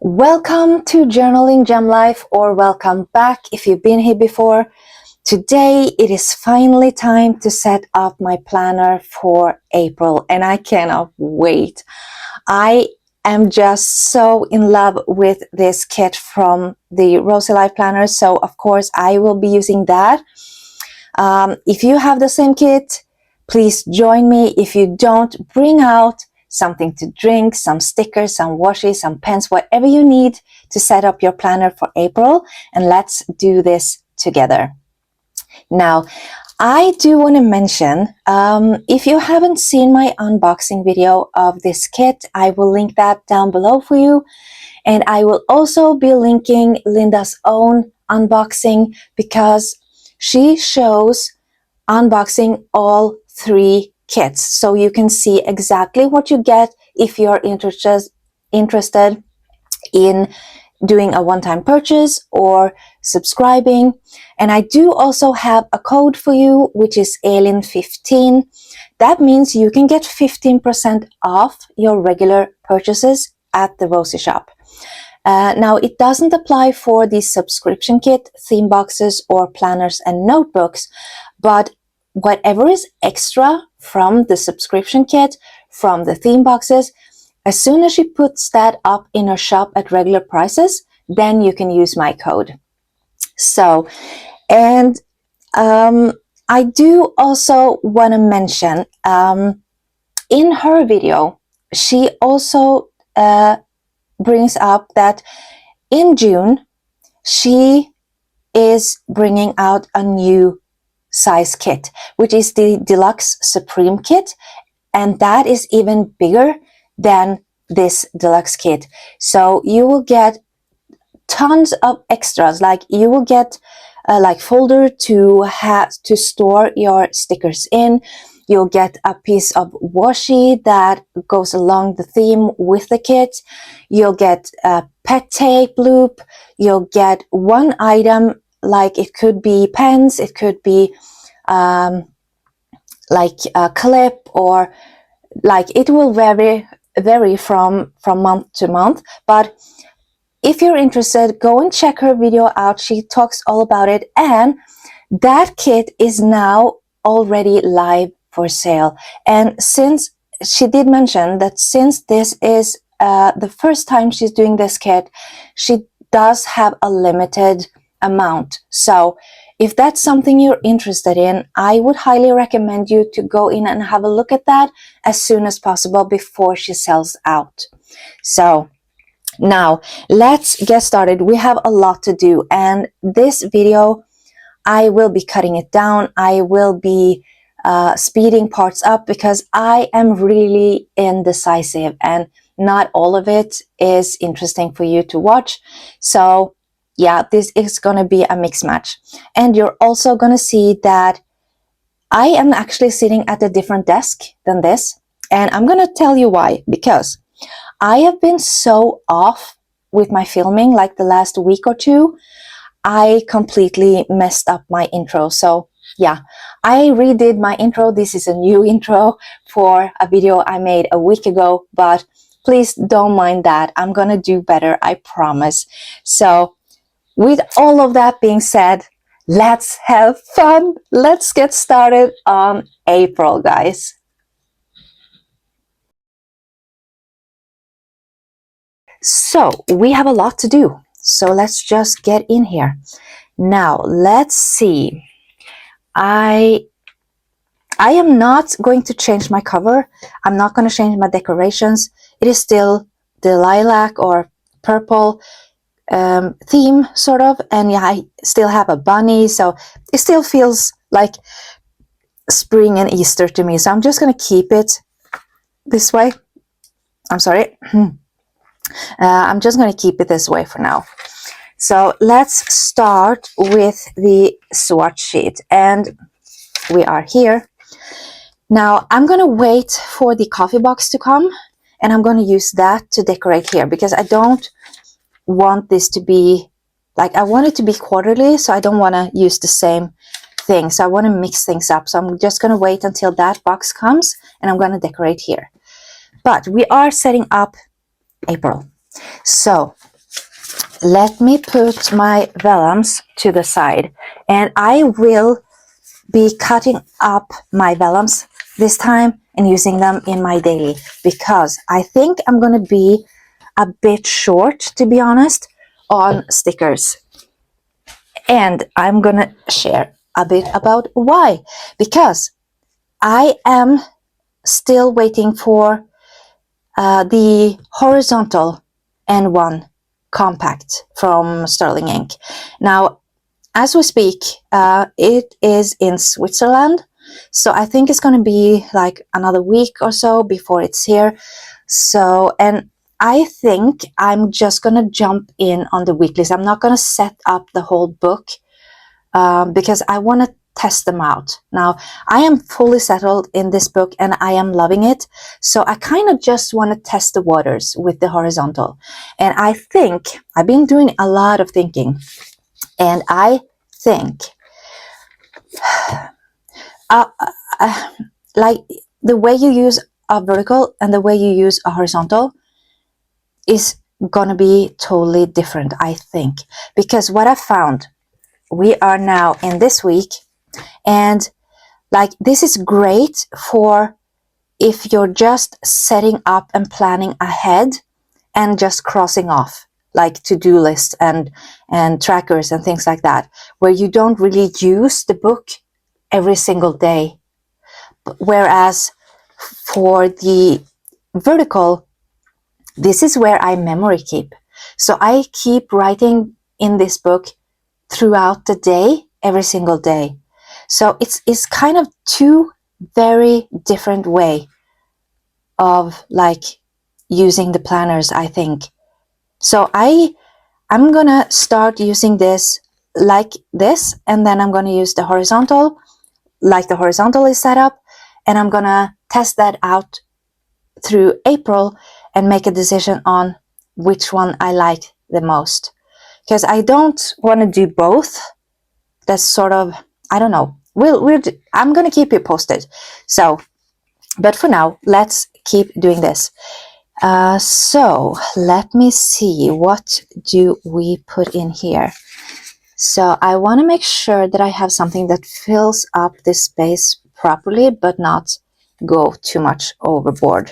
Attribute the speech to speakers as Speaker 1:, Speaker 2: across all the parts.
Speaker 1: Welcome to Journaling Gem Life, or welcome back if you've been here before. Today it is finally time to set up my planner for April, and I cannot wait. I am just so in love with this kit from the Rosy Life Planner, so of course I will be using that. If you have the same kit, please join me. If you don't, bring out something to drink, some stickers, some washi, some pens, whatever you need to set up your planner for April, and let's do this together. Now, I do want to mention, if you haven't seen my unboxing video of this kit, I will link that down below for you. And I will also be linking Linda's own unboxing, because she shows unboxing all three kits, so you can see exactly what you get if you're interested in doing a one-time purchase or subscribing. And I do also have a code for you, which is Elin15. That means you can get 15% off your regular purchases at the Rosy shop. Now, it doesn't apply for the subscription kit, theme boxes, or planners and notebooks, but whatever is extra from the subscription kit, from the theme boxes, as soon as she puts that up in her shop at regular prices, then you can use my code. So, and I do also want to mention, in her video, she also brings up that in June, she is bringing out a new size kit, which is the Deluxe Supreme kit, and that is even bigger than this deluxe kit. So you will get tons of extras, like you will get like folder to store your stickers in. You'll get a piece of washi that goes along the theme with the kit. You'll get a pet tape loop. You'll get one item, like it could be pens, it could be like a clip, or like it will vary from month to month. But if you're interested, go and check her video out. She talks all about it, and that kit is now already live for sale. And since she did mention that since this is the first time she's doing this kit, she does have a limited amount. So if that's something you're interested in, I would highly recommend you to go in and have a look at that as soon as possible before she sells out. So now let's get started. We have a lot to do, and this video, I will be cutting it down. I will be speeding parts up, because I am really indecisive and not all of it is interesting for you to watch. So yeah, this is going to be a mix match. And you're also going to see that I am actually sitting at a different desk than this. And I'm going to tell you why. Because I have been so off with my filming, like the last week or two. I completely messed up my intro. So yeah, I redid my intro. This is a new intro for a video I made a week ago. But please don't mind that. I'm going to do better, I promise. So with all of that being said, let's have fun. Let's get started on April, guys. So we have a lot to do. So let's just get in here. Now, let's see. I am not going to change my cover. I'm not going to change my decorations. It is still the lilac or purple theme, sort of, and yeah, I still have a bunny, so it still feels like spring and Easter to me. So I'm just gonna keep it this way. I'm sorry. I'm just gonna keep it this way for now. So let's start with the swatch sheet, and we are here. Now I'm gonna wait for the coffee box to come, and I'm gonna use that to decorate here, because I don't want this to be like, I want it to be quarterly, so I don't want to use the same thing. So I want to mix things up. So I'm just going to wait until that box comes, and I'm going to decorate here. But we are setting up April. So let me put my vellums to the side, and I will be cutting up my vellums this time and using them in my daily, because I think I'm going to be a bit short, to be honest, on stickers. And I'm going to share a bit about why. Because I am still waiting for the horizontal N1 compact from Sterling Ink. Now, as we speak, it is in Switzerland, so I think it's going to be like another week or so before it's here. So, and I think I'm just going to jump in on the weeklies. I'm not going to set up the whole book because I want to test them out. Now, I am fully settled in this book and I am loving it. So I kind of just want to test the waters with the horizontal. And I think I've been doing a lot of thinking, and I think like the way you use a vertical and the way you use a horizontal is gonna be totally different, I think, because what I found, we are now in this week, and like this is great for if you're just setting up and planning ahead and just crossing off, like to-do lists and trackers and things like that, where you don't really use the book every single day. Whereas for the vertical, this is where I memory keep. So I keep writing in this book throughout the day, every single day. So it's kind of two very different way of like using the planners, I think. So I'm gonna start using this like this, and then I'm gonna use the horizontal like the horizontal is set up, and I'm gonna test that out through April and make a decision on which one I like the most, because I don't want to do both. That's sort of, I don't know, I'm gonna keep you posted. So, but for now, let's keep doing this. So let me see, what do we put in here? So I want to make sure that I have something that fills up this space properly, but not go too much overboard.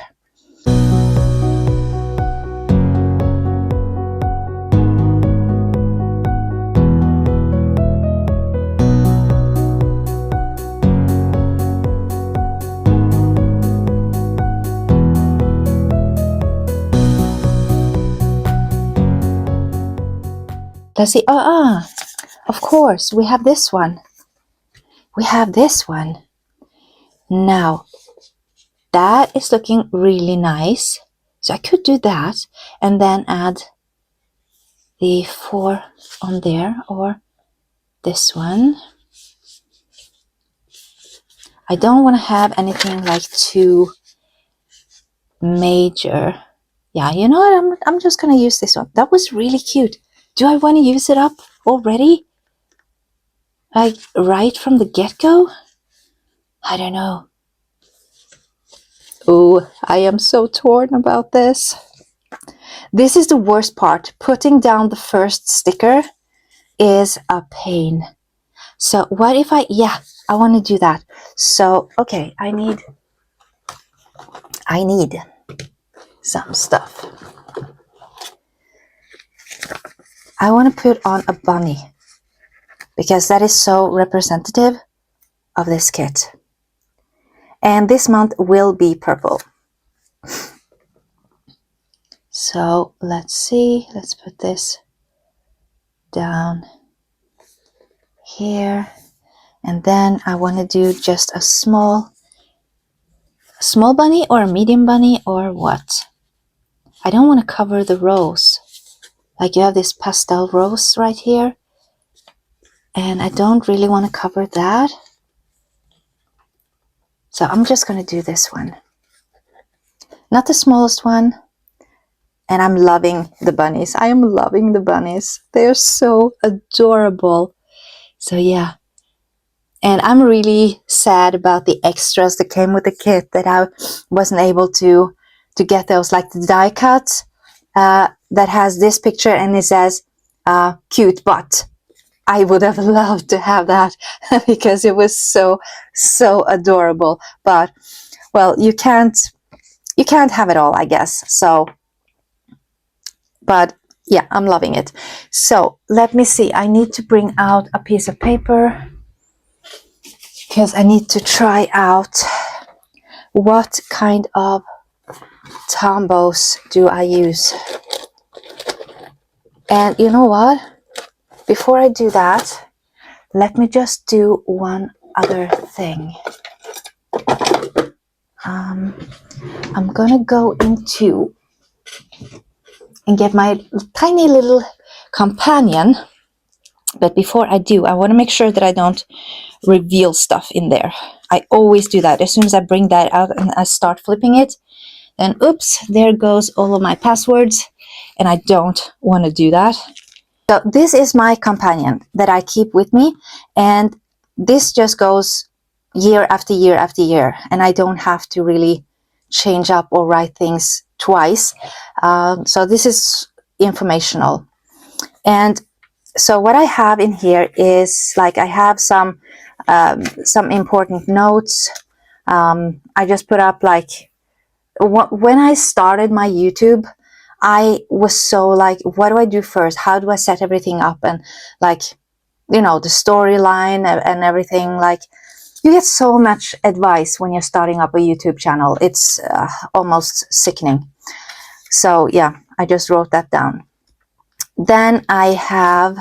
Speaker 1: Let's see. Of course, we have this one. We have this one. Now, that is looking really nice. So I could do that and then add the 4 on there, or this one. I don't want to have anything like too major. Yeah, you know what? I'm just going to use this one. That was really cute. Do I want to use it up already? Like right from the get-go? I don't know. Oh, I am so torn about this. This is the worst part. Putting down the first sticker is a pain. So what if I want to do that. So, okay, I need some stuff. I want to put on a bunny because that is so representative of this kit. And this month will be purple. So let's see, let's put this down here. And then I want to do just a small bunny or a medium bunny or what. I don't want to cover the rose. Like you have this pastel rose right here. And I don't really want to cover that. So I'm just going to do this one. Not the smallest one. And I'm loving the bunnies. I am loving the bunnies. They're so adorable. So yeah. And I'm really sad about the extras that came with the kit, that I wasn't able to get those, like the die cut that has this picture and it says cute, but I would have loved to have that because it was so adorable. But well, you can't have it all, I guess. So, but yeah, I'm loving it. So let me see. I need to bring out a piece of paper because I need to try out what kind of Tombos do I use. And you know what? Before I do that, let me just do one other thing. I'm gonna go into and get my tiny little companion. But before I do, I want to make sure that I don't reveal stuff in there. I always do that. As soon as I bring that out and I start flipping it, then oops, there goes all of my passwords. And I don't want to do that. So this is my companion that I keep with me. And this just goes year after year after year. And I don't have to really change up or write things twice. So this is informational. And so what I have in here is like I have some important notes. I just put up like when I started my YouTube, I was so like, what do I do first? How do I set everything up? And like, you know, the storyline and everything. Like, you get so much advice when you're starting up a YouTube channel. It's almost sickening. So yeah, I just wrote that down. Then I have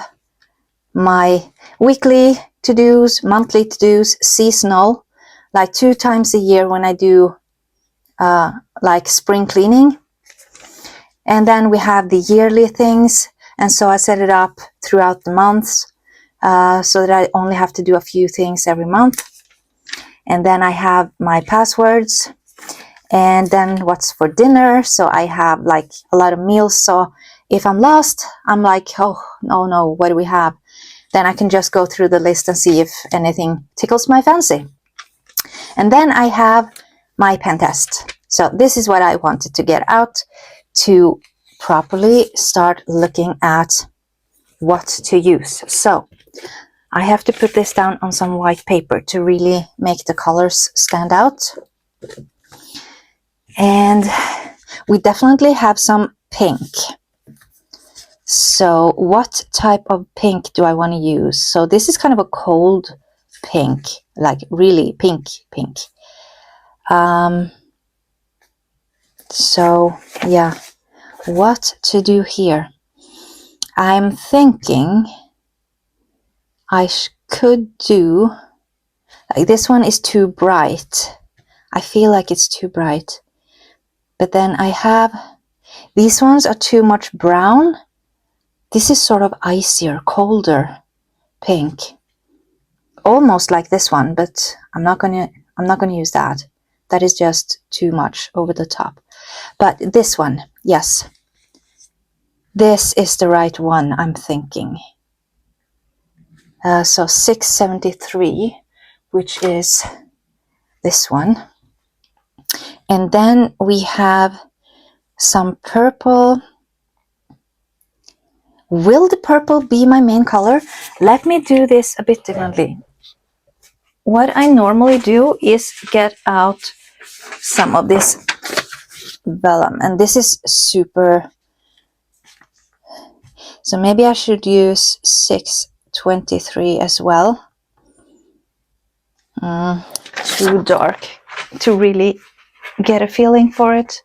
Speaker 1: my weekly to-dos, monthly to-dos, seasonal, like 2 times a year when I do like spring cleaning. And then we have the yearly things. And so I set it up throughout the months so that I only have to do a few things every month. And then I have my passwords. And then what's for dinner. So I have like a lot of meals. So if I'm lost, I'm like, oh, no, what do we have? Then I can just go through the list and see if anything tickles my fancy. And then I have my pen test. So this is what I wanted to get out to properly start looking at what to use. So I have to put this down on some white paper to really make the colors stand out. And we definitely have some pink. So what type of pink do I want to use? So this is kind of a cold pink, like really pink. So yeah, what to do here? I'm thinking I could do, like this one is too bright. I feel like it's too bright. But then I have, these ones are too much brown. This is sort of icier, colder pink. Almost like this one, but I'm not gonna use that. That is just too much over the top. But this one, yes. This is the right one, I'm thinking. So 673, which is this one. And then we have some purple. Will the purple be my main color? Let me do this a bit differently. What I normally do is get out some of this vellum, and this is super. So maybe I should use 623 as well. Too dark to really get a feeling for it.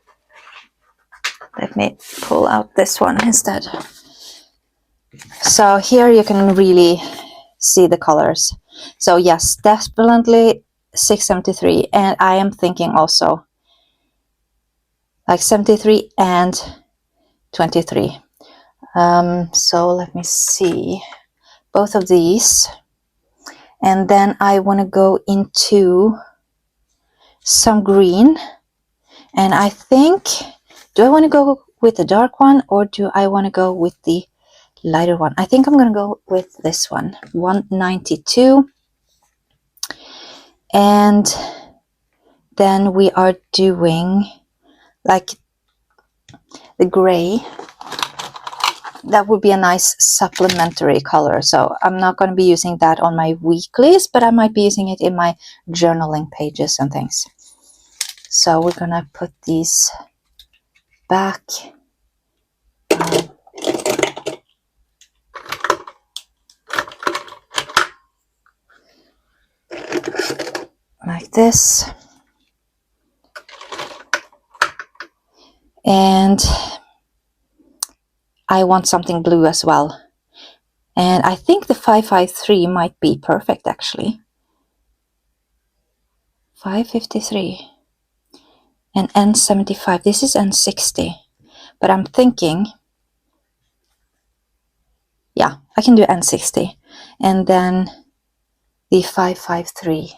Speaker 1: Let me pull out this one instead. So here you can really see the colors. So yes, definitely 673, and I am thinking also like 73 and 23. So let me see both of these, and then I want to go into some green, and I think, do I want to go with the dark one or do I want to go with the lighter one? I think I'm going to go with this one, 192. And then we are doing like the gray. that would be a nice supplementary color. So I'm not going to be using that on my weeklies, but I might be using it in my journaling pages and things. So we're going to put these back. Like this. And I want something blue as well. And I think the 553 might be perfect actually. 553 and N75. This is N60. But I'm thinking, yeah, I can do N60. And then the 553,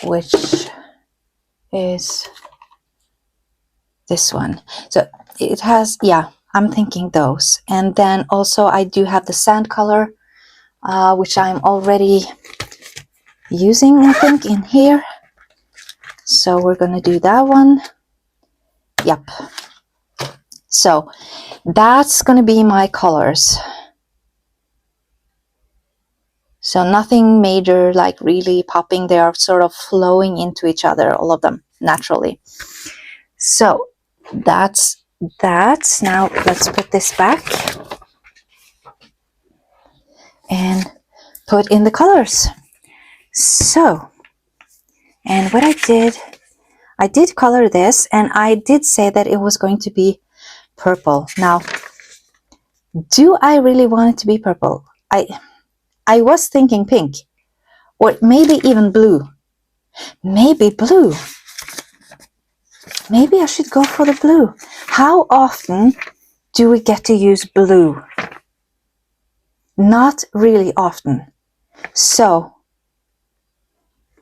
Speaker 1: which is this one. So it has, yeah, I'm thinking those. And then also I do have the sand color, which I'm already using, I think, in here. So we're gonna do that one. Yep. So that's gonna be my colors. So nothing major, like really popping. They are sort of flowing into each other, all of them, naturally. So that's that. Now let's put this back and put in the colors. So, and what I did color this, and I did say that it was going to be purple. Now, do I really want it to be purple? I was thinking pink, or maybe even blue. Maybe blue. Maybe I should go for the blue. How often do we get to use blue? Not really often. So,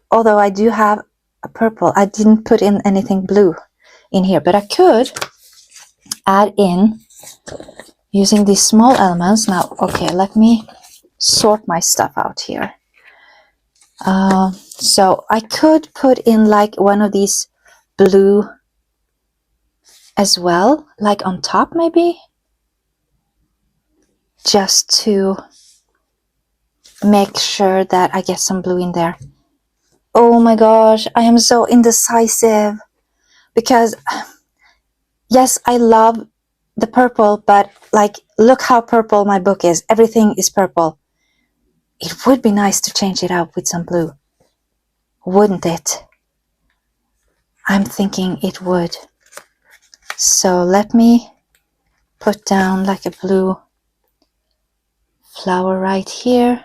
Speaker 1: although I do have a purple, I didn't put in anything blue in here, but I could add in using these small elements. Now, okay, let me sort my stuff out here. So I could put in like one of these blue as well, like on top maybe, just to make sure that I get some blue in there. Oh my gosh, I am so indecisive because yes, I love the purple, but like, look how purple my book is. Everything is purple. It would be nice to change it out with some blue, wouldn't it? I'm thinking it would. So let me put down like a blue flower right here.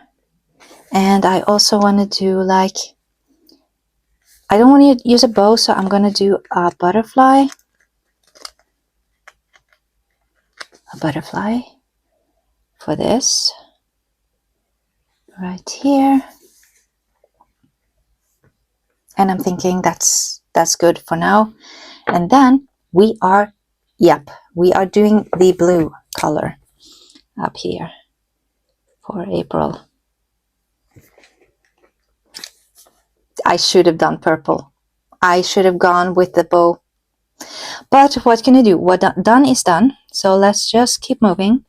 Speaker 1: And I also want to do like, I don't want to use a bow, so I'm going to do a butterfly. A butterfly for this right here. And I'm thinking that's good for now. And then we are doing the blue color up here for April. I should have done purple. I should have gone with the bow. But what can I do? What done is done. So let's just keep moving.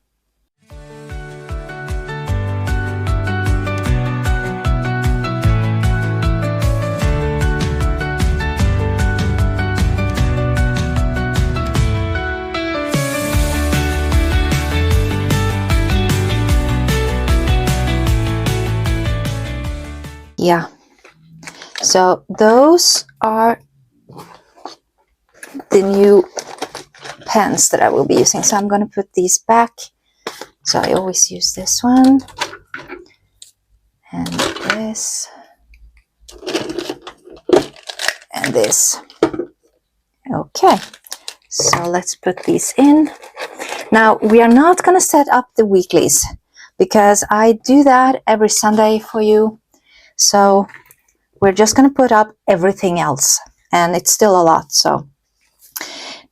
Speaker 1: Yeah. So those are the new pens that I will be using. So I'm going to put these back. So I always use this one and this and this. Okay, so let's put these in. Now we are not going to set up the weeklies because I do that every Sunday for you. So we're just going to put up everything else, and it's still a lot. So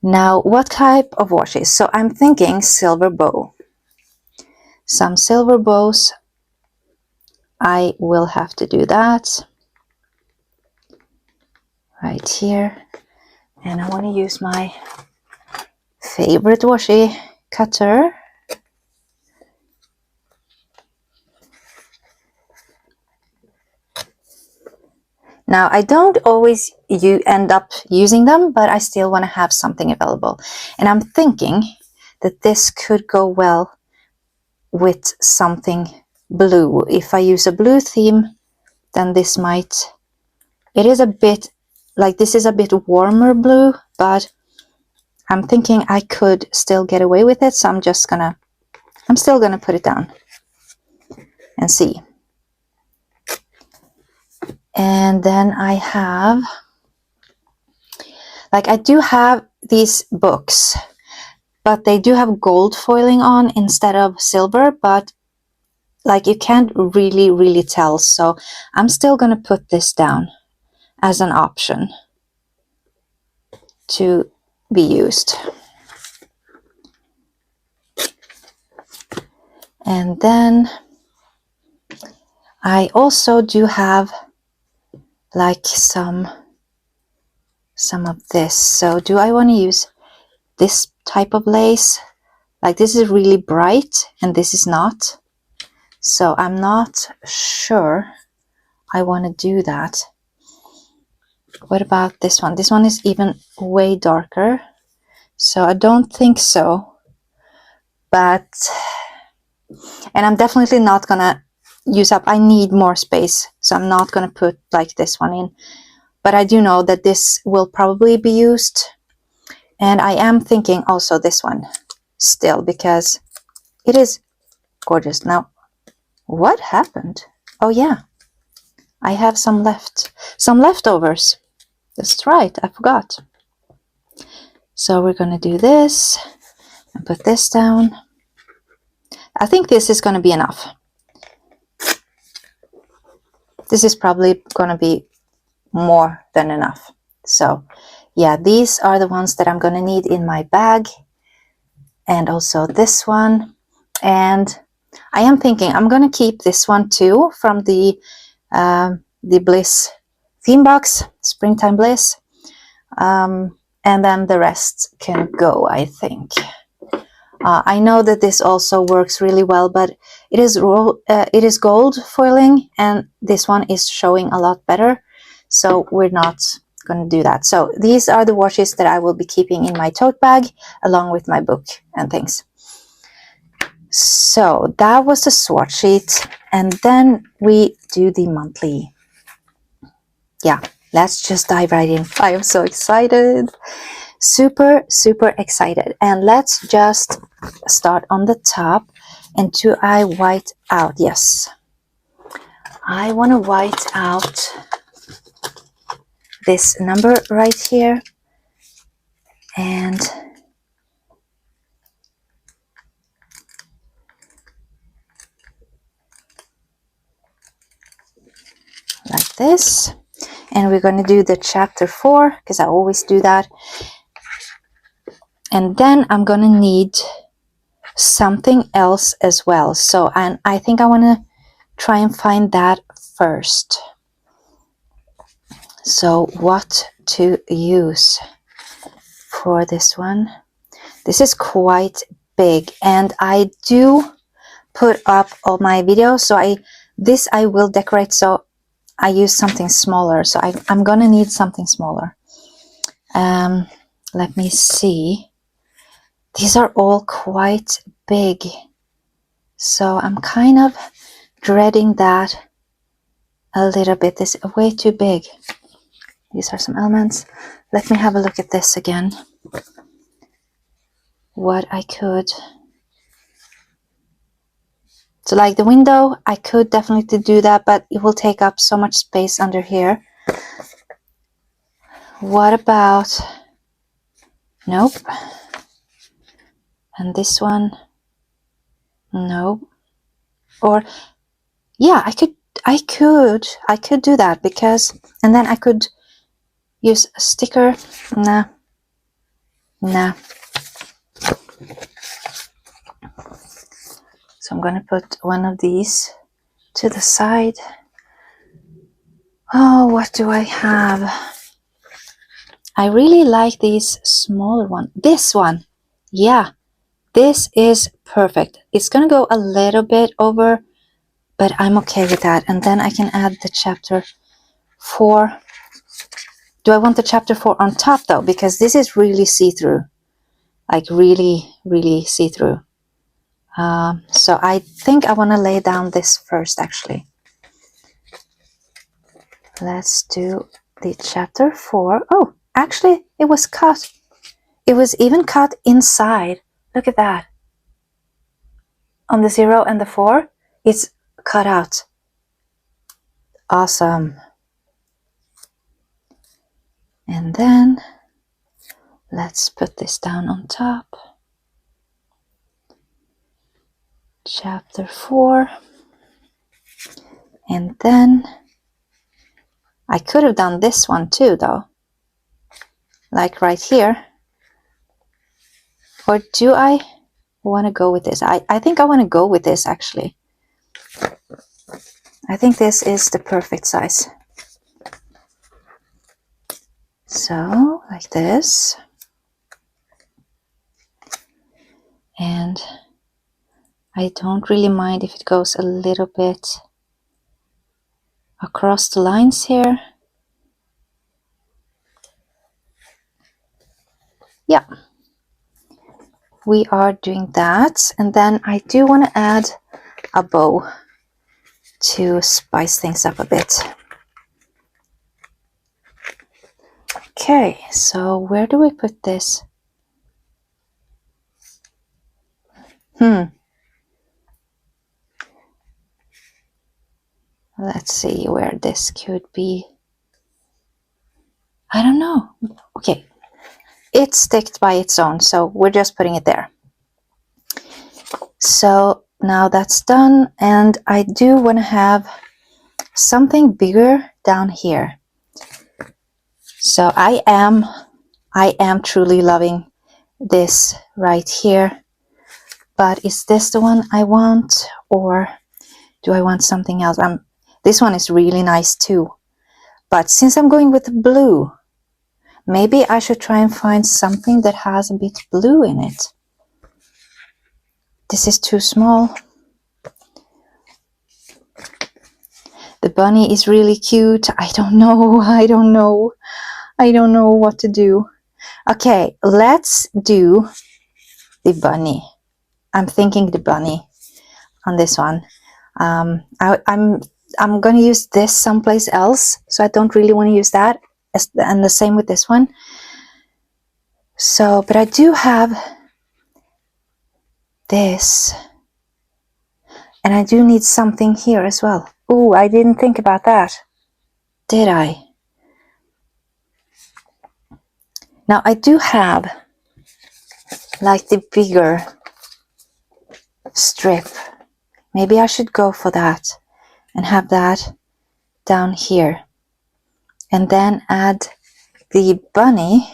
Speaker 1: now what type of washes? So I'm thinking silver bow. Some silver bows. I will have to do that right here. And I want to use my favorite washi cutter. Now, I don't always end up using them, but I still want to have something available. And I'm thinking that this could go well with something blue. If I use a blue theme, then this might... It is a bit, like this is a bit warmer blue, but I'm thinking I could still get away with it. So I'm still gonna put it down and see. And then I have, like, I do have these books, but they do have gold foiling on instead of silver, but like you can't really tell. So I'm still gonna put this down as an option to be used. And then I also do have like some of this. So do I want to use this type of lace? Like this is really bright and this is not. So I'm not sure I want to do that. What about this one? This one is even way darker. So I don't think so. But, and I'm definitely not gonna use up, I need more space. So I'm not gonna put like this one in. But I do know that this will probably be used. And I am thinking also this one still because it is gorgeous. Now, what happened? Oh yeah, I have some leftovers. That's right, I forgot. So we're gonna do this and put this down. I think this is gonna be enough. This is probably gonna be more than enough. So yeah, these are the ones that I'm gonna need in my bag, and also this one. And I am thinking I'm gonna keep this one too from the Bliss theme box, Springtime Bliss, and then the rest can go, I think. I know that this also works really well, but it is gold foiling, and this one is showing a lot better, so we're not going to do that. So these are the washes that I will be keeping in my tote bag along with my book and things. So that was the swatch sheet, and then we do the monthly. Yeah, let's just dive right in. I am so excited. Super excited. And let's just start on the top. And do I white out? Yes, I want to white out this number right here, and like this. And we're going to do the chapter 4 because I always do that. And then I'm going to need something else as well. So, and I think I want to try and find that first. So what to use for this one? This is quite big, and I do put up all my videos. So I will decorate. So I use something smaller. So I'm gonna need something smaller. Let me see. These are all quite big. So I'm kind of dreading that a little bit. This is way too big. These are some elements. Let me have a look at this again. What I could. So like the window, I could definitely do that, but it will take up so much space under here. What about, nope. And this one, nope. Or yeah, I could do that because, and then I could use a sticker. Nah. So I'm going to put one of these to the side. Oh, what do I have? I really like these smaller ones. This one. Yeah, this is perfect. It's going to go a little bit over, but I'm okay with that. And then I can add the chapter 4. Do I want the chapter 4 on top though? Because this is really see-through. Like really, really see-through. So I think I want to lay down this first actually. Let's do the chapter 4. Oh, actually it was cut. It was even cut inside. Look at that. On the 0 and the 4, it's cut out. Awesome. And then let's put this down on top. Chapter 4. And then I could have done this one too though. Like right here. Or do I want to go with this? I think I want to go with this actually. I think this is the perfect size. So, like this. And I don't really mind if it goes a little bit across the lines here. Yeah. We are doing that. And then I do want to add a bow to spice things up a bit. Okay, so where do we put this? Let's see where this could be. I don't know. Okay, it's sticked by its own, so we're just putting it there. So now that's done, and I do want to have something bigger down here. So I am truly loving this right here. But is this the one I want, or do I want something else? This one is really nice too. But since I'm going with blue, maybe I should try and find something that has a bit blue in it. This is too small. The bunny is really cute. I don't know what to do. Okay, let's do the bunny. I'm thinking the bunny on this one. I'm going to use this someplace else, so I don't really want to use that. And the same with this one. So, but I do have this. And I do need something here as well. Oh, I didn't think about that. Did I? Now I do have like the bigger strip. Maybe I should go for that and have that down here. And then add the bunny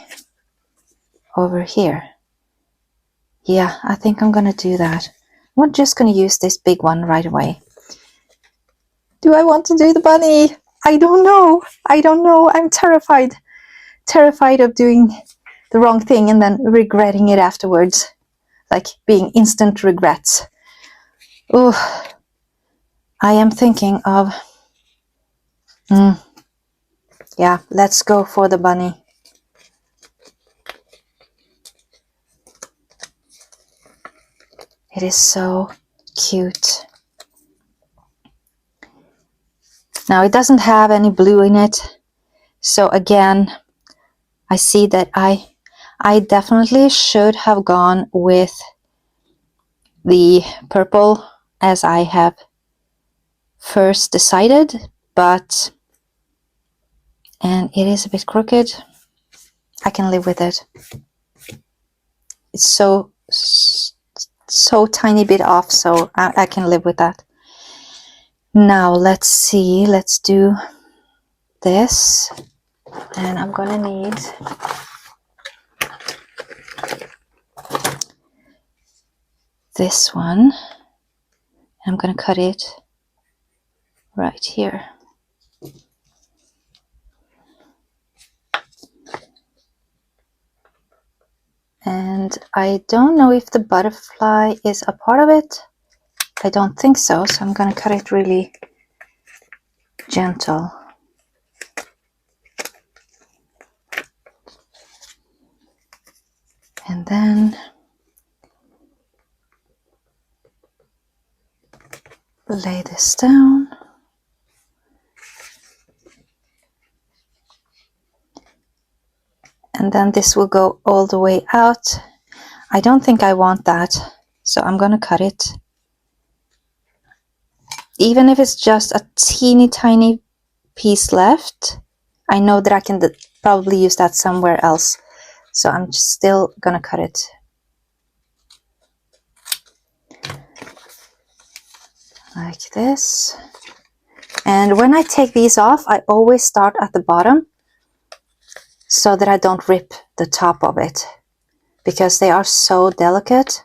Speaker 1: over here. Yeah, I think I'm gonna do that. I'm just gonna use this big one right away. Do I want to do the bunny? I don't know. I'm terrified. Terrified of doing the wrong thing and then regretting it afterwards. Like being instant regrets. Oh, I am thinking of... yeah, let's go for the bunny. It is so cute. Now it doesn't have any blue in it. So again, I see that I definitely should have gone with the purple as I have first decided, and it is a bit crooked. I can live with it. It's so tiny bit off, so I can live with that. Now let's see, let's do this, and I'm gonna need this one. I'm gonna cut it right here. And I don't know if the butterfly is a part of it. I don't think so, so I'm gonna cut it really gentle. And then lay this down. And then this will go all the way out. I don't think I want that, so I'm gonna cut it. Even if it's just a teeny tiny piece left, I know that I can probably use that somewhere else. So I'm just still gonna cut it. Like this. And when I take these off, I always start at the bottom so that I don't rip the top of it, because they are so delicate.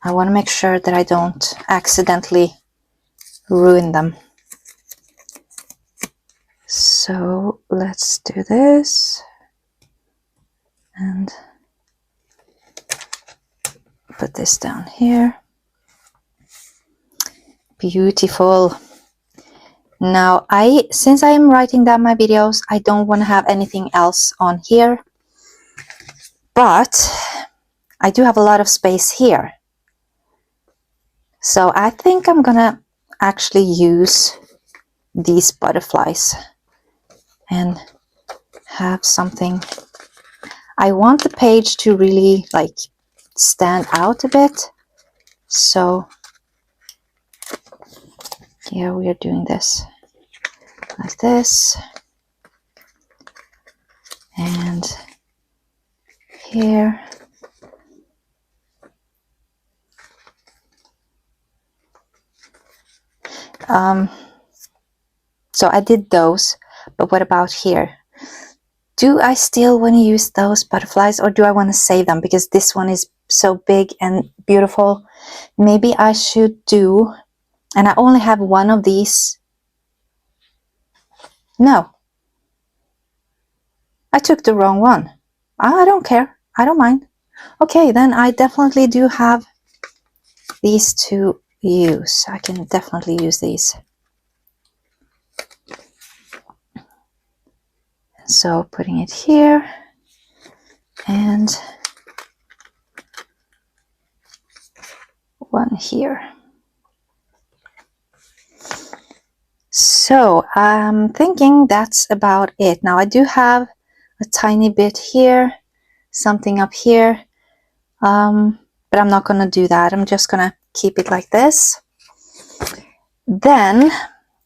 Speaker 1: I want to make sure that I don't accidentally ruin them. So let's do this and put this down here. Beautiful. Now since I am writing down my videos, I don't want to have anything else on here, but I do have a lot of space here. So I think I'm gonna actually use these butterflies and have something. I want the page to really like stand out a bit. So here we are doing this like this, and here. So I did those, but what about here? Do I still want to use those butterflies, or do I want to save them because this one is so big and beautiful? Maybe I should do, and I only have one of these. No, I took the wrong one. I don't care. I don't mind. Okay, then I definitely do have these to use. I can definitely use these. So putting it here and one here. So I'm thinking that's about it. Now I do have a tiny bit here, something up here, but I'm not going to do that. I'm just going to keep it like this. Then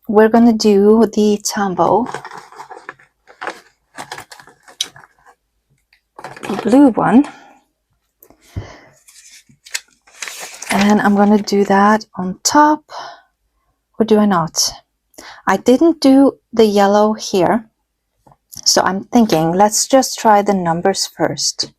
Speaker 1: we're going to do the tambo, the blue one, and I'm going to do that on top, or do I not? I didn't do the yellow here, so I'm thinking let's just try the numbers first.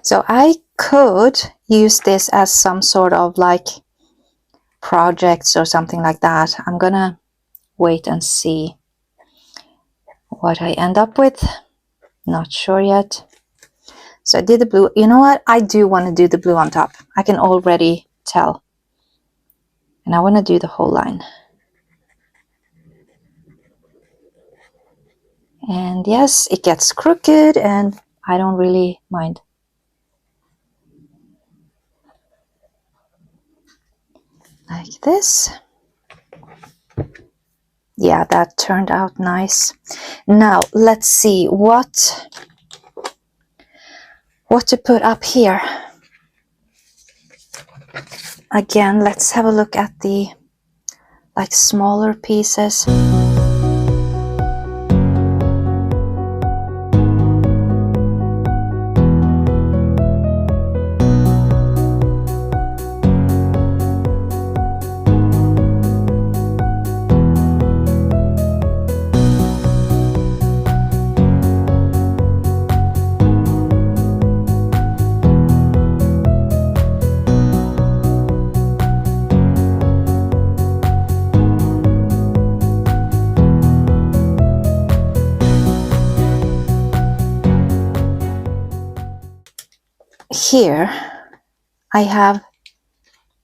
Speaker 1: So I could use this as some sort of like projects or something like that. I'm gonna wait and see what I end up with. Not sure yet. So I did the blue. You know what? I do want to do the blue on top. I can already tell. And I want to do the whole line. And yes, it gets crooked and I don't really mind. Like this. Yeah, that turned out nice. Now let's see what to put up here. Again, let's have a look at the like smaller pieces. Here I have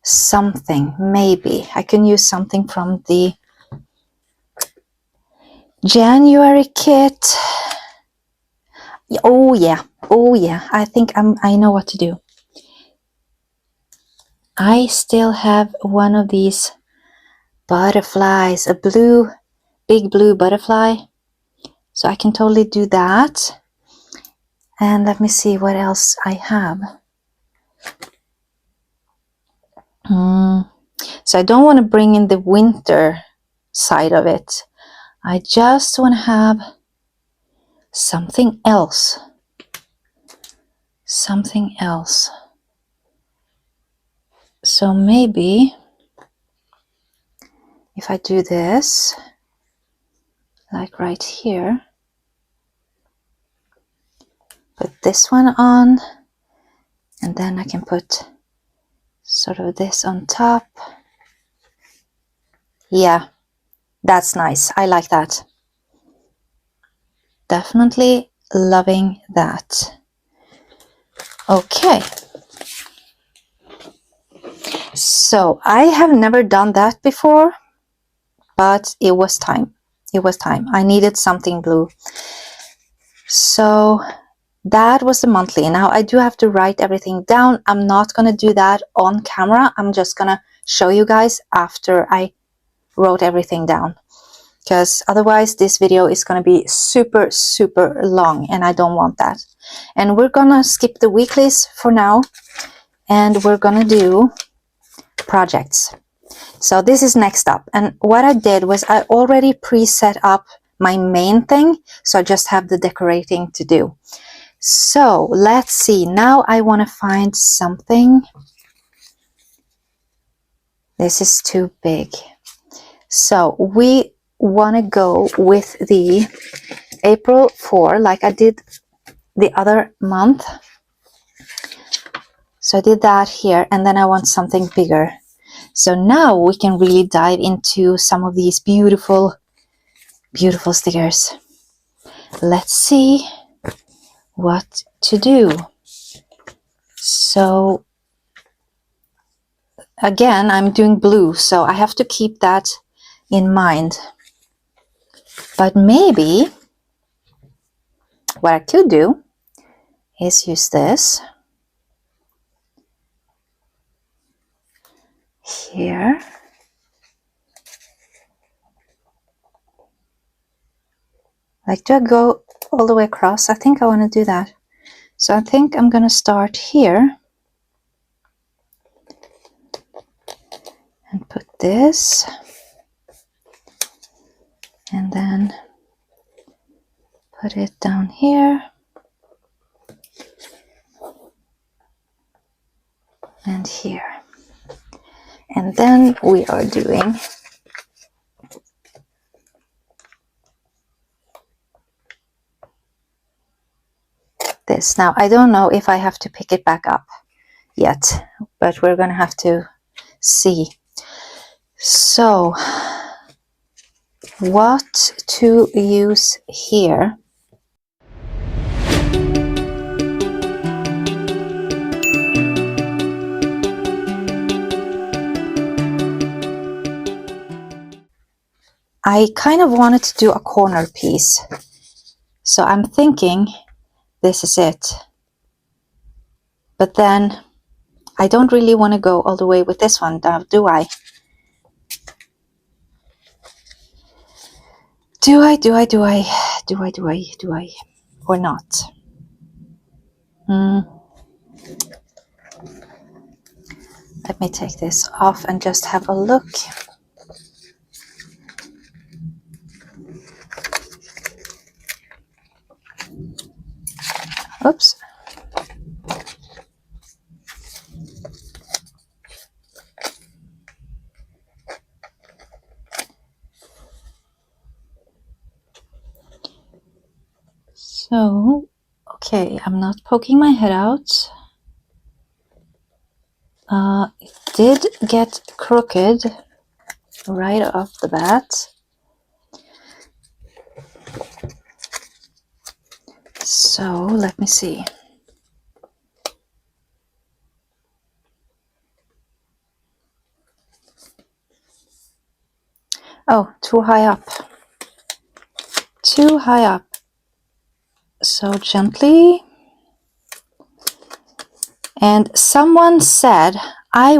Speaker 1: something. Maybe I can use something from the January kit. Oh yeah, I think I know what to do. I still have one of these butterflies, a big blue butterfly, so I can totally do that. And let me see what else I have. So I don't want to bring in the winter side of it. I just want to have something else. So maybe if I do this, like right here, put this one on, and then I can put sort of this on top. Yeah, that's nice. I like that. Definitely loving that. Okay. So I have never done that before, but it was time. I needed something blue. So that was the monthly. Now I do have to write everything down. I'm not going to do that on camera. I'm just going to show you guys after I wrote everything down, because otherwise this video is going to be super long and I don't want that. And we're going to skip the weeklies for now, and we're going to do projects. So this is next up, and what I did was I already pre-set up my main thing, so I just have the decorating to do. So let's see, now I want to find something. This is too big, so we want to go with the April 4 like I did the other month. So I did that here, and then I want something bigger. So now we can really dive into some of these beautiful stickers. Let's see what to do. So again, I'm doing blue, so I have to keep that in mind. But maybe what I could do is use this here. Like, do I go all the way across? I think I want to do that. So I think I'm going to start here and put this, and then put it down here and here. And then we are doing this. Now I don't know if I have to pick it back up yet, but we're going to have to see. So what to use here? I kind of wanted to do a corner piece, so I'm thinking this is it. But then I don't really want to go all the way with this one, do I? Do I? Or not? Let me take this off and just have a look. Oops. So, okay, I'm not poking my head out. It did get crooked right off the bat. So, let me see. Oh, too high up. too high up. So gently. And someone said, I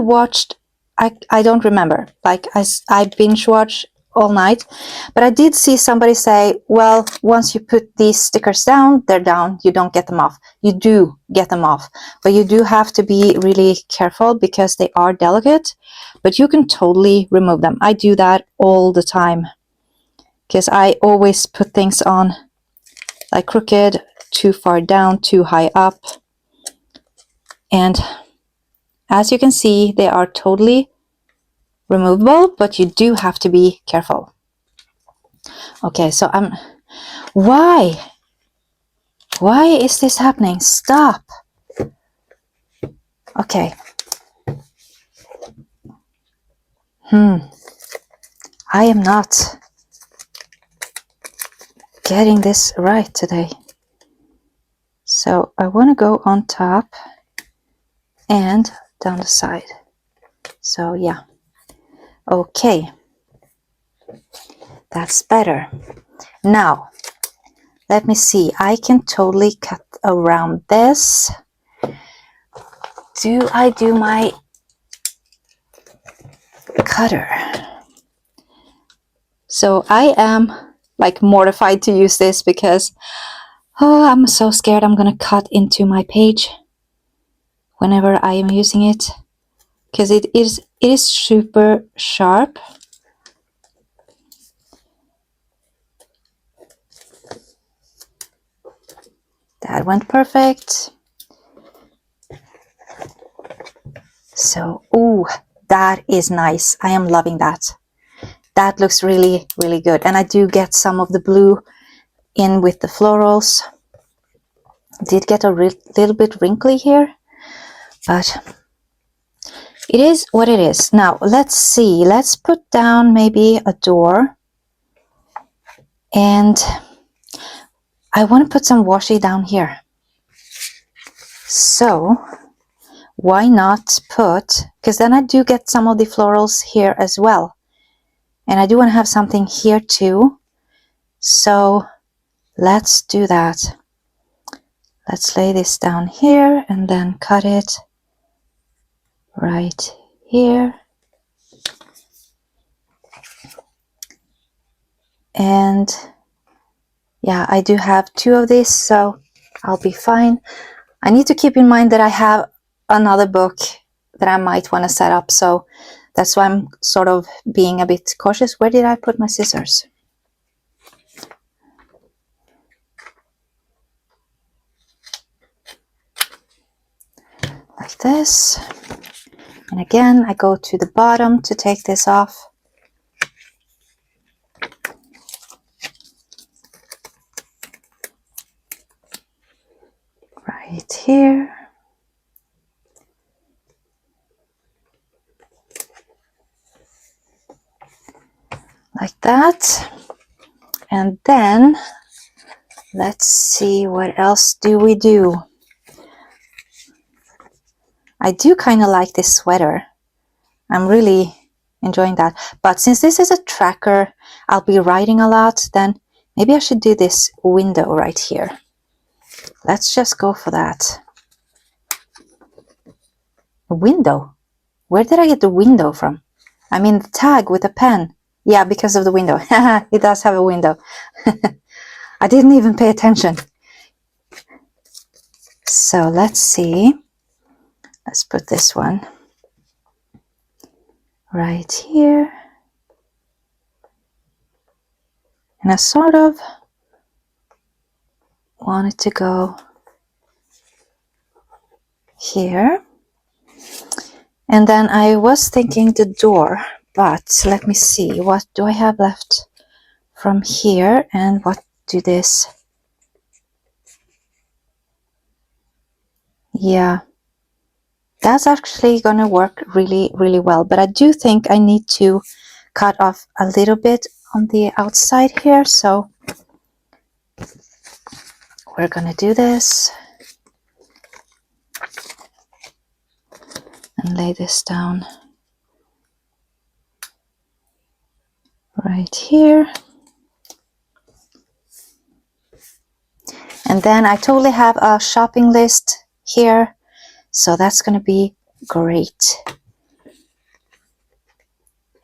Speaker 1: don't remember, like I binge watch all night, but I did see somebody say, well, once you put these stickers down, they're down, you don't get them off. You do get them off, but you do have to be really careful because they are delicate, but you can totally remove them. I do that all the time because I always put things on like crooked, too far down, too high up. And as you can see, they are totally removable, but you do have to be careful. Okay, so why is this happening? Stop. Okay. I am not getting this right today. So I want to go on top and down the side. So yeah. Okay. That's better. Now, let me see. I can totally cut around this. Do I do my cutter? So I am like mortified to use this because I'm so scared I'm gonna cut into my page whenever I am using it, because it is super sharp. That went perfect. So, ooh, that is nice. I am loving that. That looks really, really good. And I do get some of the blue in with the florals. Did get a little bit wrinkly here, but it is what it is. Now, let's see. Let's put down maybe a door. And I want to put some washi down here. So why not put, because then I do get some of the florals here as well. And I do want to have something here too. So let's do that. Let's lay this down here and then cut it right here. And yeah, I do have 2 of these, so I'll be fine. I need to keep in mind that I have another book that I might want to set up, so that's why I'm sort of being a bit cautious. Where did I put my scissors? Like this. And again, I go to the bottom to take this off. Right here. Like that. And then let's see, what else do we do? I do kind of like this sweater. I'm really enjoying that. But since this is a tracker, I'll be writing a lot, then maybe I should do this window right here. Let's just go for that. A window? Where did I get the window from? I mean the tag with a pen. Yeah, because of the window. It does have a window. I didn't even pay attention. So let's see. Let's put this one right here. And I sort of want it to go here. And then I was thinking the door, but let me see. What do I have left from here? And what do this? Yeah. That's actually gonna work really, really well. But I do think I need to cut off a little bit on the outside here. So we're gonna do this. And lay this down right here. And then I totally have a shopping list here, so that's gonna be great.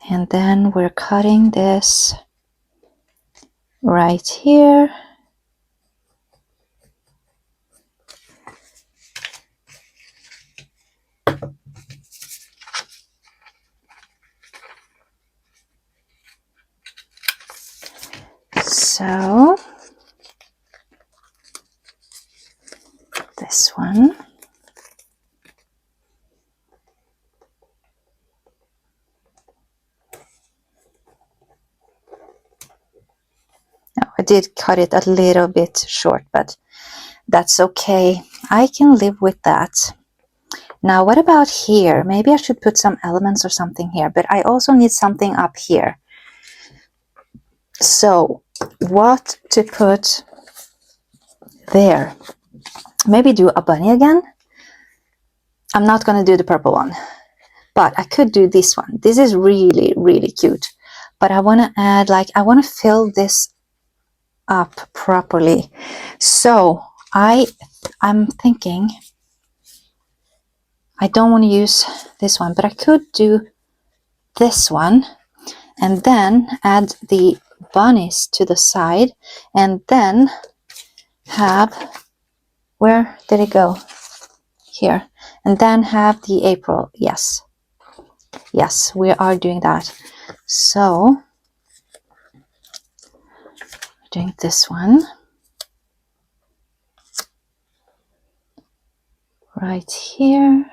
Speaker 1: And then we're cutting this right here. So this one. No, I did cut it a little bit short, but that's okay. I can live with that. Now, what about here? Maybe I should put some elements or something here, but I also need something up here. So, what to put there? Maybe do a bunny again. I'm not going to do the purple one, but I could do this one. This is really, really cute. But I want to add, like, I want to fill this up properly. So, I'm thinking I don't want to use this one, but I could do this one and then add the bunnies to the side, and then have, where did it go? Here. And then have the April. Yes, we are doing that. So doing this one right here,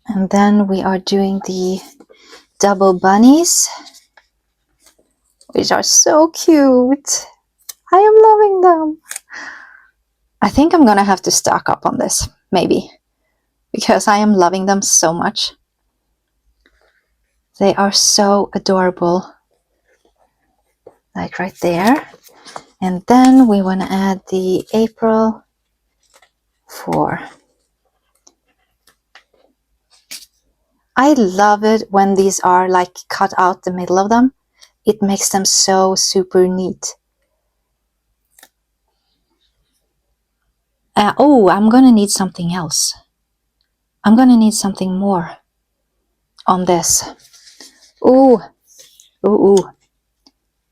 Speaker 1: and then we are doing the double bunnies, which are so cute. I am loving them. I think I'm gonna have to stock up on this, maybe, because I am loving them so much. They are so adorable, like right there. And then we want to add the April 4. I love it when these are like cut out the middle of them. It makes them so super neat. Oh, I'm gonna need something else. I'm gonna need something more on this. Ooh.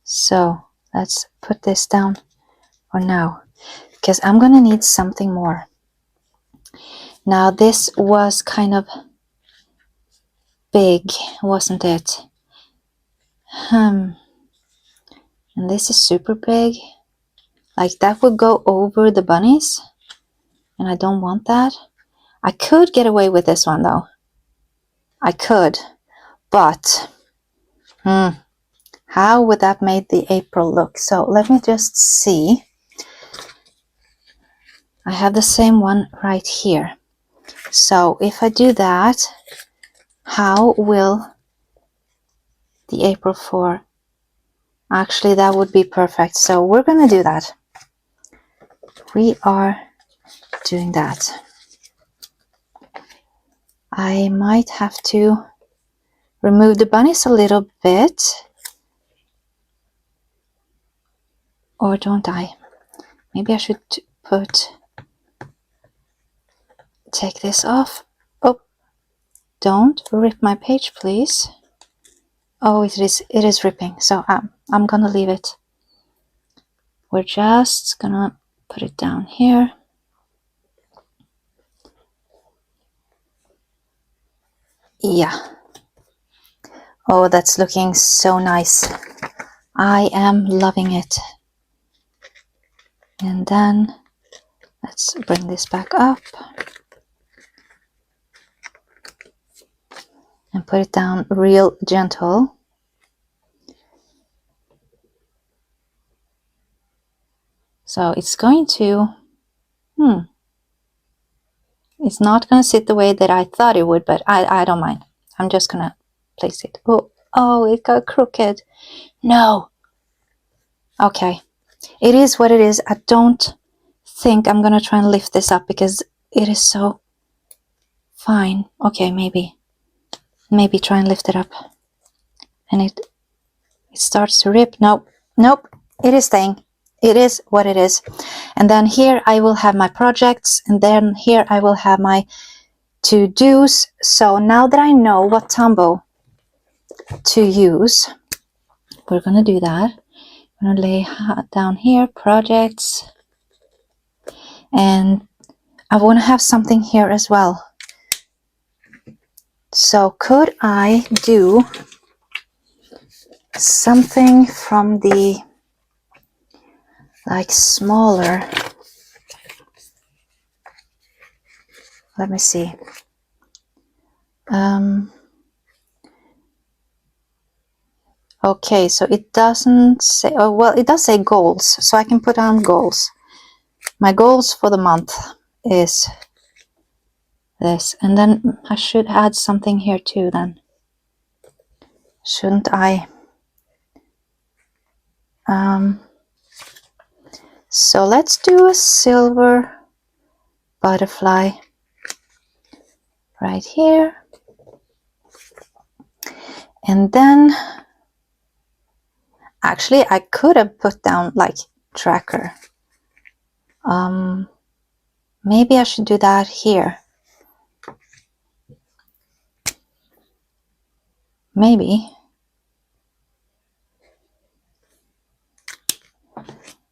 Speaker 1: So let's put this down for now, because I'm gonna need something more. Now this was kind of big, wasn't it? And this is super big. Like that would go over the bunnies, and I don't want that. I could get away with this one though. I could, but how would that make the April look? So let me just see. I have the same one right here. So if I do that, how will the April 4? Actually, that would be perfect. So we're gonna do that. We are doing that. I might have to remove the bunnies a little bit. Or don't I? Maybe I should take this off. Oh, don't rip my page, please. Oh, it is ripping. So I'm gonna leave it. We're just gonna put it down here. Yeah. Oh, that's looking so nice. I am loving it. And then let's bring this back up and put it down real gentle. So it's going to, it's not going to sit the way that I thought it would, but I don't mind. I'm just going to place it. Oh, it got crooked. No. Okay. It is what it is. I don't think I'm going to try and lift this up because it is so fine. Okay, maybe try and lift it up. And it starts to rip. Nope. it is staying. It is what it is. And then here I will have my projects, and then here I will have my to-dos. So now that I know what Tombow to use, we're gonna do that. I'm gonna lay down here projects, and I want to have something here as well. So could I do something from the like smaller, let me see, okay, so it doesn't say, oh well, it does say goals, so I can put on goals. My goals for the month is this, and then I should add something here too then, shouldn't I? So let's do a silver butterfly right here, and then actually I could have put down like tracker. Maybe I should do that here. Maybe.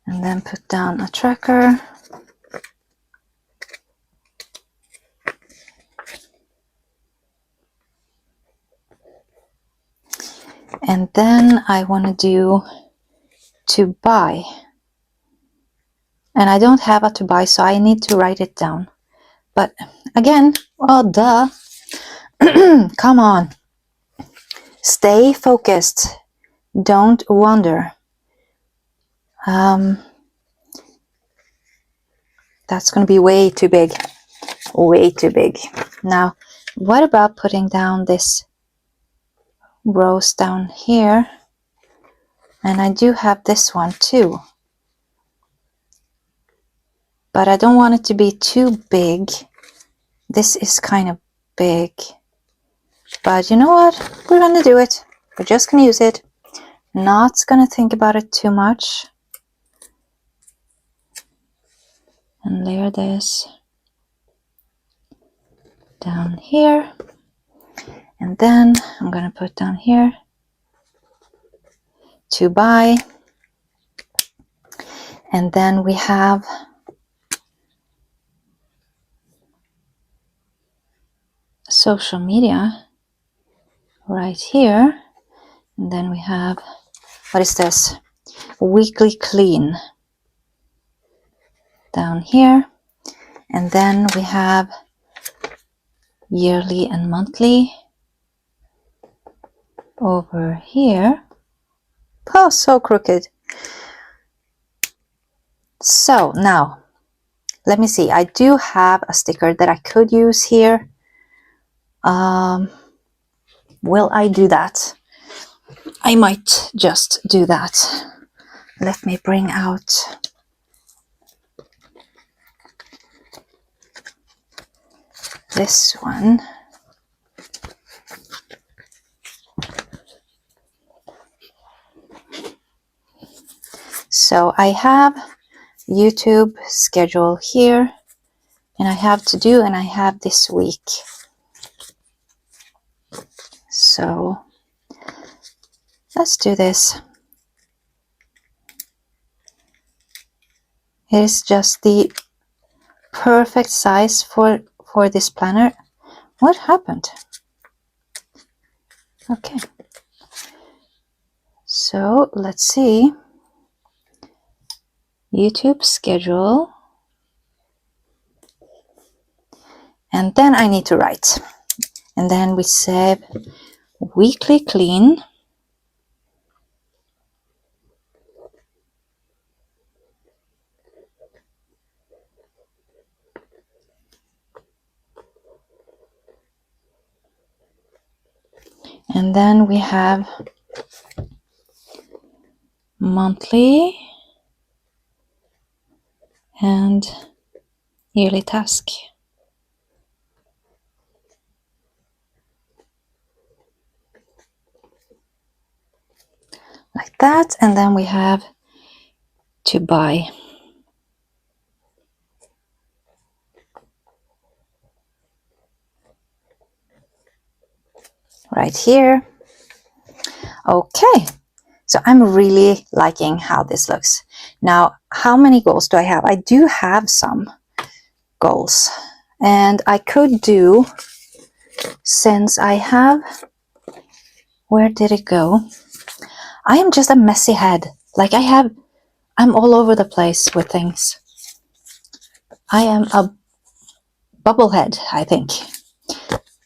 Speaker 1: And then put down a tracker. And then I want to do to buy. And I don't have a to buy, so I need to write it down. But again, oh duh. Come on. Stay focused. Don't wander. That's going to be way too big. Way too big. Now, what about putting down this rose down here? And I do have this one too. But I don't want it to be too big. This is kind of big. But you know what? We're going to do it. We're just going to use it. Not going to think about it too much. And layer this down here. And then I'm going to put down here to buy. And then we have social media right here. And then we have, what is this? Weekly clean down here. And then we have yearly and monthly over here. Oh, so crooked. So now, let me see. I do have a sticker that I could use here. Will I do that? I might just do that. Let me bring out this one. So I have YouTube schedule here, and I have to do, and I have this week. So let's do this. It is just the perfect size for this planner. What happened? Okay. So let's see. YouTube schedule. And then I need to write. And then we save weekly clean. And then we have monthly and yearly task. Like that. And then we have to buy. Right here. Okay, so I'm really liking how this looks. Now, how many goals do I have? I do have some goals, and I could do, since I have, where did it go? I am just a messy head. Like I'm all over the place with things. I am a bubblehead, I think.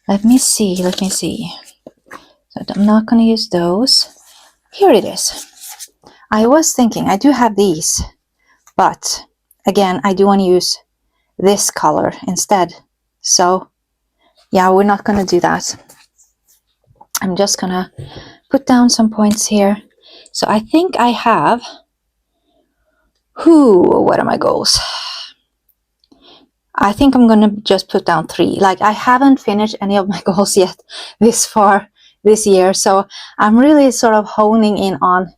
Speaker 1: Let me see. So I'm not going to use those. Here it is. I was thinking, I do have these, but again, I do want to use this color instead. So yeah, we're not going to do that. I'm just going to put down some points here. So I think I have, what are my goals? I think I'm going to just put down 3. Like, I haven't finished any of my goals yet this far this year. So I'm really sort of honing in on,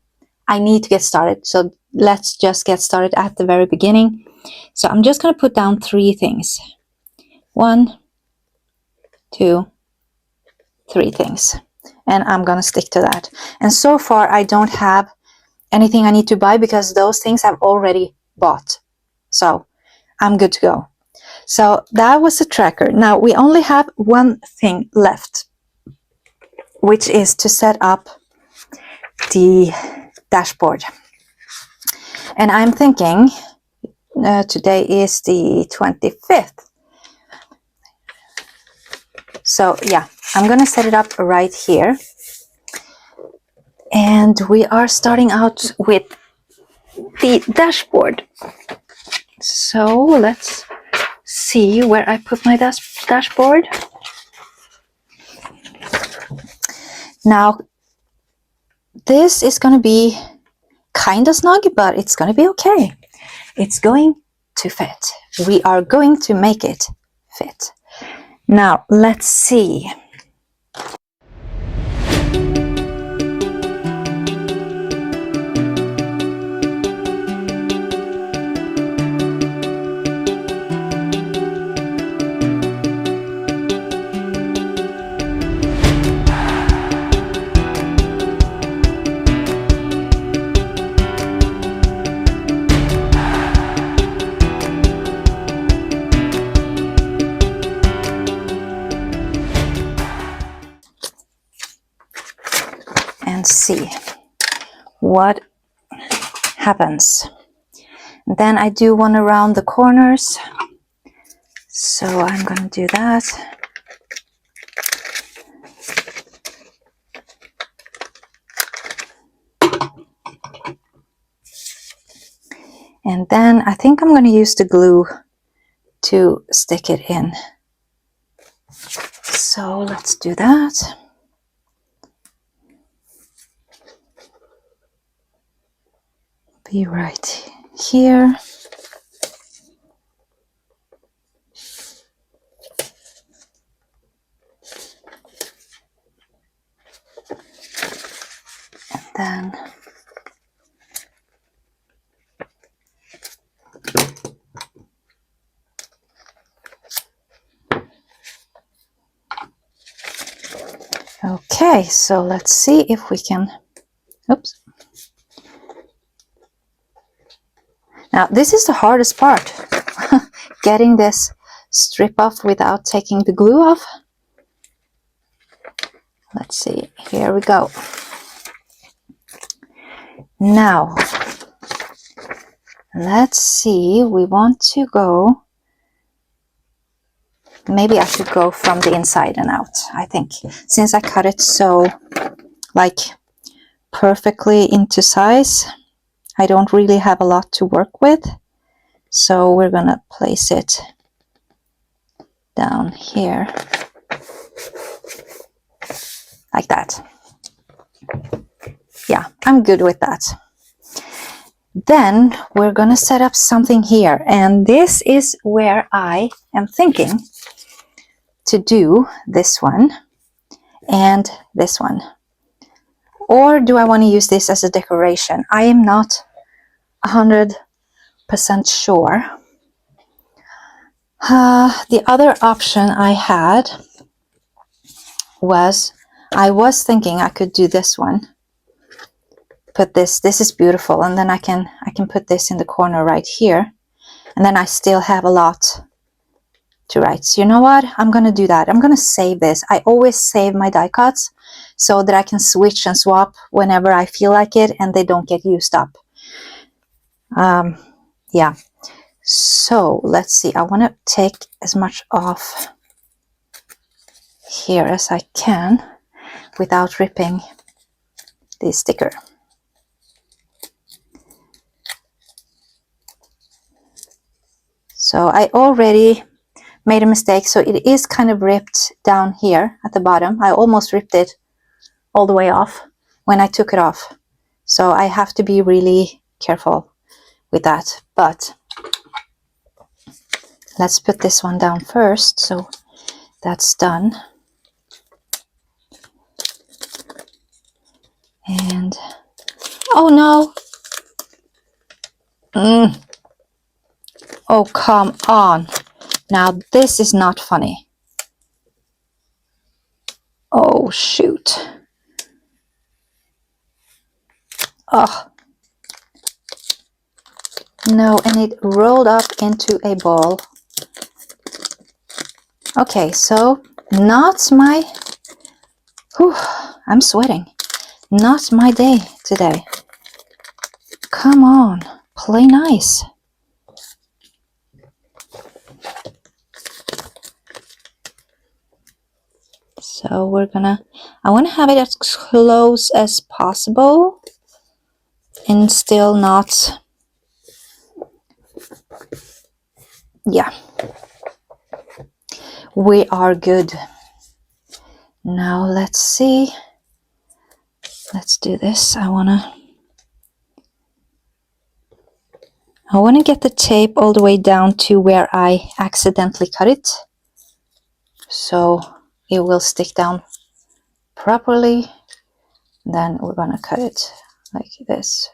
Speaker 1: I need to get started. So let's just get started at the very beginning. So I'm just going to put down 3 things. 1, 2, 3 things. And I'm going to stick to that. And so far, I don't have anything I need to buy because those things I've already bought. So I'm good to go. So that was the tracker. Now we only have one thing left, which is to set up the dashboard. And I'm thinking, today is the 25th. So yeah, I'm going to set it up right here. And we are starting out with the dashboard. So let's see where I put my dashboard. Now, this is going to be kind of snug, but it's going to be okay. It's going to fit. We are going to make it fit. Now, let's see. And see what happens. Then I do one around the corners, so I'm going to do that. And then I think I'm going to use the glue to stick it in. So let's do that. Be right here. And then okay, so let's see if we can, oops. Now this is the hardest part, getting this strip off without taking the glue off. Let's see, here we go. Now, let's see, we want to go, maybe I should go from the inside and out, I think, since I cut it so, like, perfectly into size. I don't really have a lot to work with, so we're gonna place it down here, like that. Yeah, I'm good with that. Then we're gonna set up something here, and this is where I am thinking to do this one and this one. Or do I want to use this as a decoration? I am not 100% sure. The other option I had was, I was thinking I could do this one. Put this is beautiful, and then I can put this in the corner right here, and then I still have a lot to write. So you know what? I'm gonna do that. I'm gonna save this. I always save my die cuts so that I can switch and swap whenever I feel like it and they don't get used up. Yeah. So let's see. I want to take as much off here as I can without ripping the sticker. So I already made a mistake, so it is kind of ripped down here at the bottom. I almost ripped it all the way off when I took it off, so I have to be really careful with that. But let's put this one down first, so that's done. And oh no, oh come on, now this is not funny. Oh shoot. Oh no, and it rolled up into a ball. Okay, so not my, whew, I'm sweating. Not my day today. Come on, play nice. So we're gonna, I want to have it as close as possible and still not, yeah, we are good. Now let's see, let's do this. I want to get the tape all the way down to where I accidentally cut it, so it will stick down properly. Then we're gonna cut it like this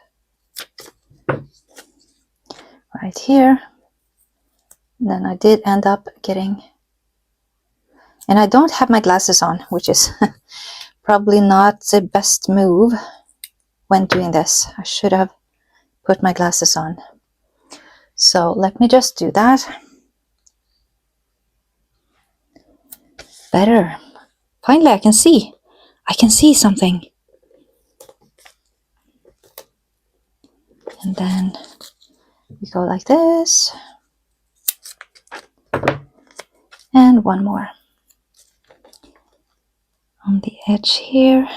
Speaker 1: right here. Then I did end up getting, and I don't have my glasses on, which is probably not the best move when doing this. I should have put my glasses on. So let me just do that. Better. Finally, I can see something. And then we go like this. And one more on the edge here.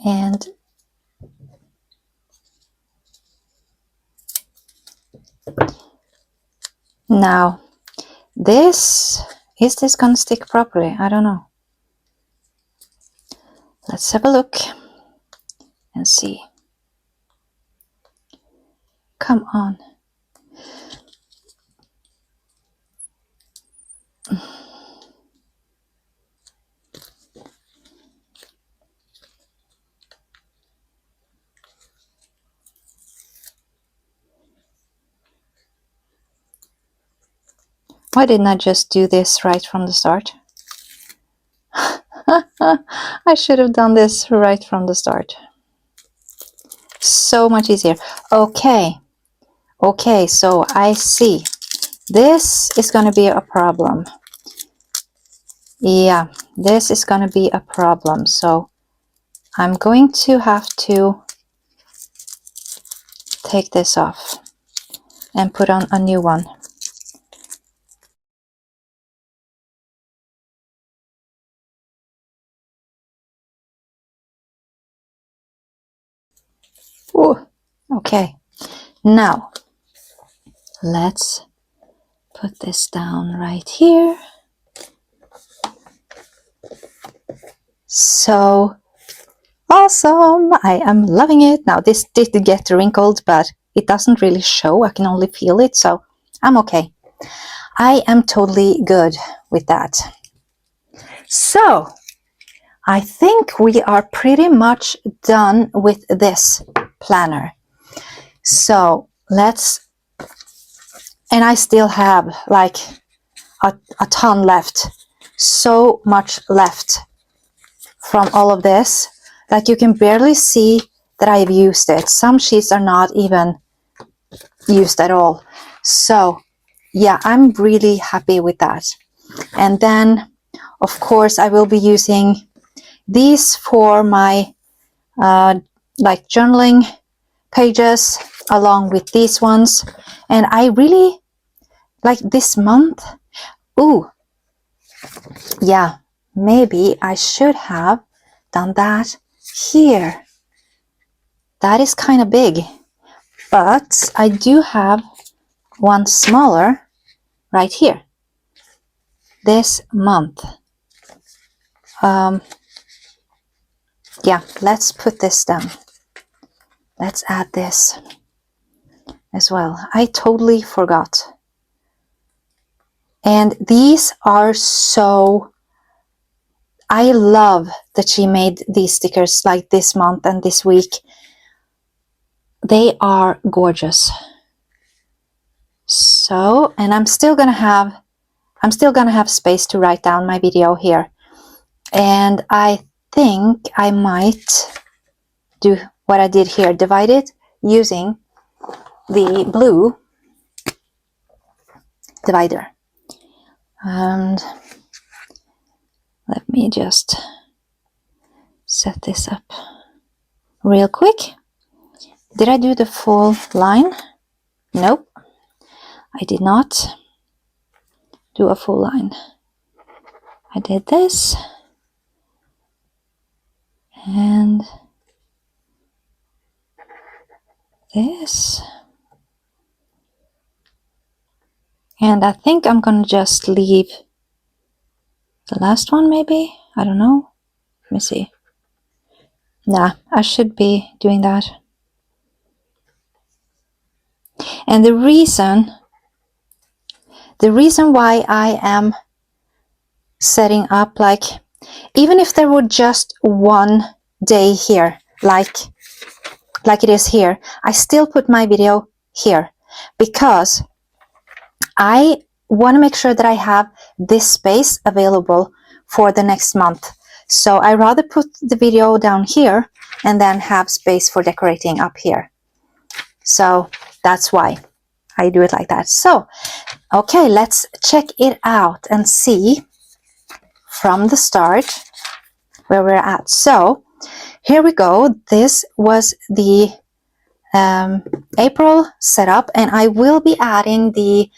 Speaker 1: And now this, is this gonna stick properly? I don't know. Let's have a look and see. Come on. Why didn't I just do this right from the start? I should have done this right from the start. So much easier. Okay, so I see. This is going to be a problem. Yeah, this is going to be a problem. So I'm going to have to take this off and put on a new one. Ooh, okay, now let's put this down right here. So awesome, I am loving it. Now this did get wrinkled, but it doesn't really show. I can only feel it, so I'm okay. I am totally good with that. So I think we are pretty much done with this planner. So let's, and I still have like a ton left, so much left from all of this. Like you can barely see that I've used it. Some sheets are not even used at all. So yeah, I'm really happy with that. And then of course I will be using these for my like journaling pages along with these ones. And I really like this month. Ooh, yeah, maybe I should have done that here. That is kind of big, but I do have one smaller right here this month. Yeah, let's put this down. Let's add this as well. I totally forgot. And these are so, I love that she made these stickers like this month and this week. They are gorgeous. So, and I'm still gonna have space to write down my video here. And I think I might do what I did here, divide it using the blue divider. And let me just set this up real quick. Did I do the full line? Nope, I did not do a full line. I did this and this. And I think I'm gonna just leave the last one, maybe. I don't know. Let me see. Nah, I should be doing that. And the reason why I am setting up, like, even if there were just one day here, like it is here, I still put my video here because I want to make sure that I have this space available for the next month. So I rather put the video down here and then have space for decorating up here. So that's why I do it like that. So, okay, let's check it out and see from the start where we're at. So here we go. This was the April setup, and I will be adding the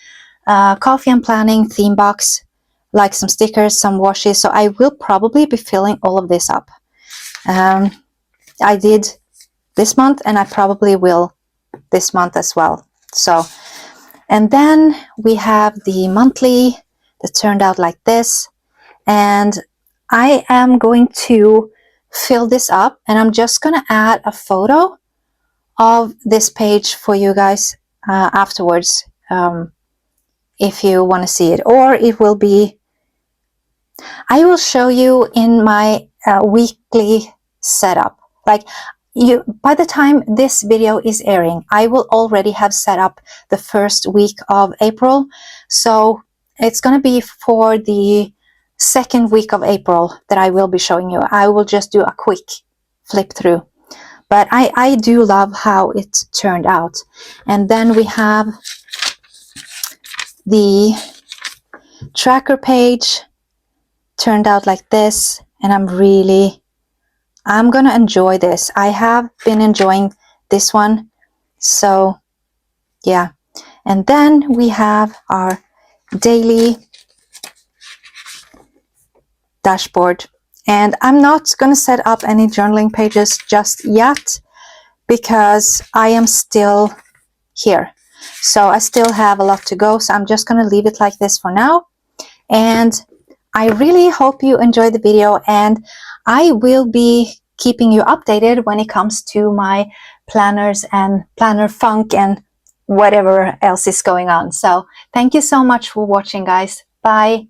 Speaker 1: coffee and planning theme box, like some stickers, some washi. So I will probably be filling all of this up. I did this month and I probably will this month as well. So, and then we have the monthly that turned out like this, and I am going to fill this up, and I'm just going to add a photo of this page for you guys afterwards, if you want to see it, or it will be, I will show you in my weekly setup. Like, you, by the time this video is airing, I will already have set up the first week of April. So it's going to be for the second week of April that I will be showing you. I will just do a quick flip through. But I do love how it turned out. And then we have the tracker page turned out like this. And I'm gonna enjoy this. I have been enjoying this one. So yeah. And then we have our daily dashboard. And I'm not going to set up any journaling pages just yet because I am still here. So I still have a lot to go. So I'm just going to leave it like this for now. And I really hope you enjoyed the video, and I will be keeping you updated when it comes to my planners and planner funk and whatever else is going on. So thank you so much for watching, guys. Bye.